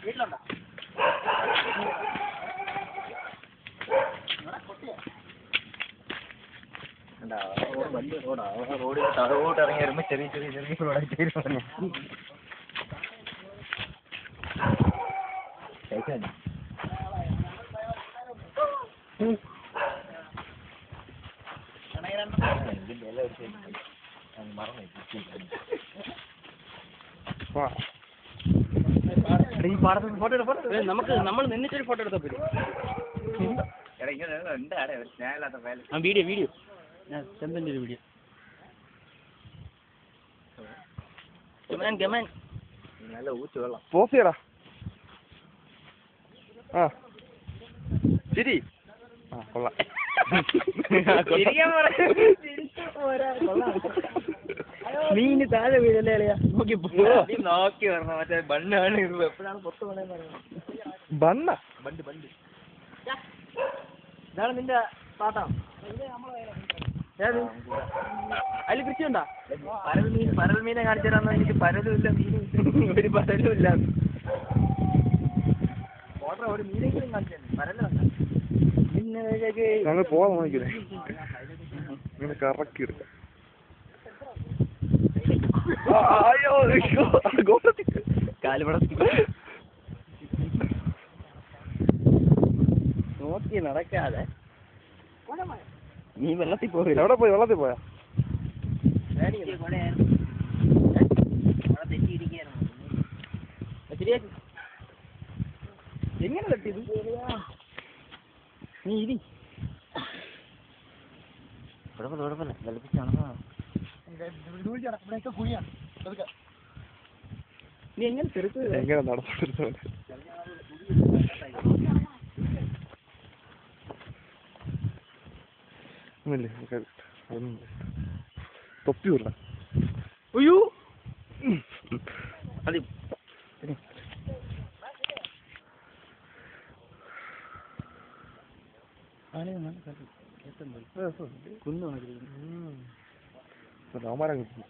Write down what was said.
വീട്ടിലുണ്ടോ? വലിയ റോഡാ. റോഡിൽ തറവോട്ട് ഇറങ്ങി വരുമ്പോ ചെറിയ ചെറിയ ചെറിയ റോഡായിട്ട് പറഞ്ഞു. നമുക്ക് നമ്മൾ നിന്നിട്ടൊരു ഫോട്ടോ എടുത്താൽ പറ്റും. വീഡിയോ വീഡിയോ ചെമ്പൻ്റെ ഒരു വീഡിയോ. നല്ല ഊച്ച് വെള്ളം പോസ് ചെയ്യടാ. ആ ശരി. ആ കൊള്ളാം. മീന് താഴെ വീഴല്ലേ അളിയാ. നോക്കി വരണം. മറ്റേ ബണ്ണാണ്. എപ്പോഴാണ് പുറത്ത് പോകണേന്ന് പറയുന്നത്. ബണ്ണ ബണ്ട് ബണ്ട്. ഇതാണ് നിന്റെ പാട്ടാ. അതിൽ കൃഷിയുണ്ടാ? പരൽ മീനെ കാണിച്ചു തരാന്ന്. എനിക്ക് പരലും ഇല്ല മീനും ഇല്ല. ഒരു പരലും ഇല്ല. ഓർഡർ ഒരു മീനെങ്കിലും കാണിച്ചു പരലും പിന്നെ പോവാൻ നോക്കില്ലേ. ഇങ്ങനെ കറക്കി എടുക്കാം. നോക്കി നടക്കാതെ നീ വെള്ളത്തിൽ പോയില്ല. എവിടെ പോയി? വെള്ളത്തിൽ പോയാ? എങ്ങനെ തട്ടിയത്? നീ ഇരി. കുഴപ്പമില്ല വെള്ളത്തിച്ചാണോ? നീ എങ്ങനെ ചെറുത്ത് എങ്ങനെ നടന്നു? തൊപ്പി വിട. അയ്യോ അതെ കുന്നു രാമാരം കിട്ടുന്നു.